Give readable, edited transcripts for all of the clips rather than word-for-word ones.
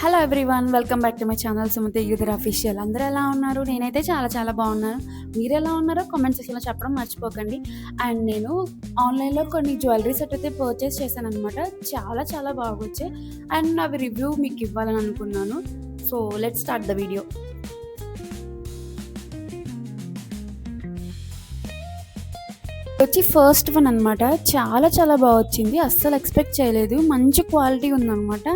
Hello everyone, welcome back to my channel Sumathi యూదర్ official. అందరూ ఎలా ఉన్నారు? నేనైతే చాలా చాలా బాగున్నాను. మీరు ఎలా ఉన్నారో కామెంట్ సెక్షన్లో చెప్పడం మర్చిపోకండి. అండ్ నేను ఆన్లైన్లో కొన్ని జ్యువెలరీ సెట్ అయితే పర్చేస్ చేశాను అనమాట. చాలా చాలా బాగా వచ్చాయి అండ్ అవి రివ్యూ మీకు ఇవ్వాలని అనుకున్నాను. So let's start the video. వచ్చి ఫస్ట్ వన్ అనమాట. చాలా చాలా బాగా వచ్చింది, అస్సలు ఎక్స్పెక్ట్ చేయలేదు. మంచి క్వాలిటీ ఉందన్నమాట.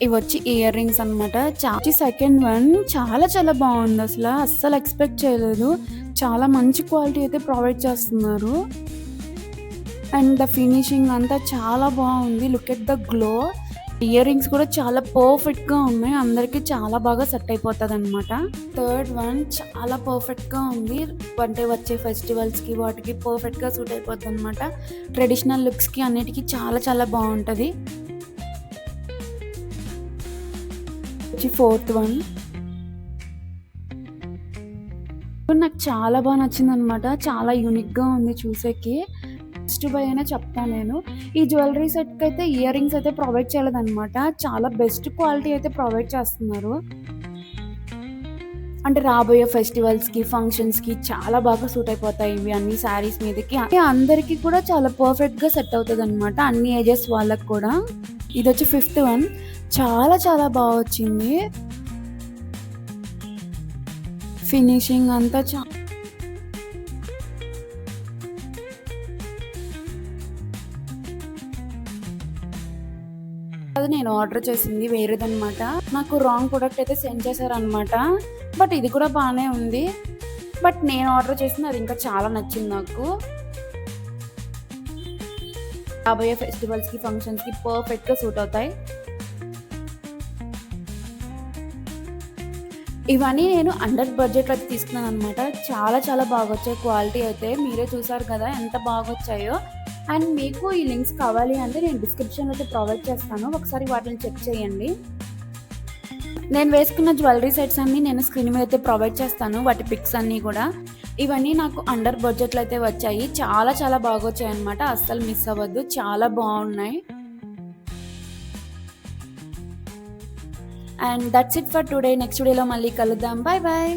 ఇవి వచ్చి ఇయర్ రింగ్స్ అనమాట. సెకండ్ వన్ చాలా చాలా బాగుంది, అస్సలు ఎక్స్పెక్ట్ చేయలేదు. చాలా మంచి క్వాలిటీ అయితే ప్రొవైడ్ చేస్తున్నారు అండ్ ద ఫినిషింగ్ అంతా చాలా బాగుంది. Look at the glow. Ear rings కూడా చాలా పర్ఫెక్ట్గా ఉన్నాయి, అందరికీ చాలా బాగా సెట్ అయిపోతుంది అనమాట. థర్డ్ వన్ చాలా పర్ఫెక్ట్గా ఉంది, అంటే వచ్చే ఫెస్టివల్స్కి వాటికి పర్ఫెక్ట్గా సూట్ అయిపోతుంది అనమాట. ట్రెడిషనల్ లుక్స్కి అన్నిటికీ చాలా చాలా బాగుంటుంది. ఫోర్త్ వన్ నాకు చాలా బాగా నచ్చింది అనమాట. చాలా యూనిక్గా ఉంది చూసేకి. ఫస్ట్ బై అయినా చెప్తాను నేను. ఈ జ్యువెలరీ సెట్కి అయితే ఇయర్ రింగ్స్ అయితే ప్రొవైడ్ చేయలేదన్నమాట. చాలా బెస్ట్ క్వాలిటీ అయితే ప్రొవైడ్ చేస్తున్నారు. అంటే రాబోయే ఫెస్టివల్స్కి ఫంక్షన్స్కి చాలా బాగా సూట్ అయిపోతాయి ఇవి అన్ని శారీస్ మీదకి. అందరికీ కూడా చాలా పర్ఫెక్ట్గా సెట్ అవుతుంది అనమాట, అన్ని ఏజెస్ వాళ్ళకి కూడా. ఇది వచ్చి ఫిఫ్త్ వన్. చాలా చాలా బాగా వచ్చింది ఫినిషింగ్ అంతా. అది నేను ఆర్డర్ చేసింది వేరేదనమాట. నాకు రాంగ్ ప్రొడక్ట్ అయితే సెండ్ చేశారనమాట. బట్ ఇది కూడా బాగానే ఉంది. బట్ నేను ఆర్డర్ చేసింది అది ఇంకా చాలా నచ్చింది నాకు. రాబోయే ఫెస్టివల్స్కి ఫంక్షన్స్కి పర్ఫెక్ట్గా సూట్ అవుతాయి. ఇవన్నీ నేను అండర్ బడ్జెట్లో అయితే తీసుకున్నాను అనమాట. చాలా చాలా బాగా వచ్చాయి, క్వాలిటీ అయితే మీరే చూసారు కదా ఎంత బాగా వచ్చాయో. అండ్ మీకు ఈ లింక్స్ కావాలి అంటే నేను డిస్క్రిప్షన్లో అయితే ప్రొవైడ్ చేస్తాను, ఒకసారి వాటిని చెక్ చేయండి. నేను వేసుకున్న జ్యువెలరీ సెట్స్ అన్నీ నేను స్క్రీన్ మీద అయితే ప్రొవైడ్ చేస్తాను, వాటి పిక్స్ అన్నీ కూడా. ఇవన్నీ నాకు అండర్ బడ్జెట్లో అయితే వచ్చాయి, చాలా చాలా బాగా వచ్చాయి అనమాట. అస్సలు మిస్ అవ్వద్దు, చాలా బాగున్నాయి. And that's it for today. Next వీడియోలో మళ్ళీ కలుద్దాం. Bye bye.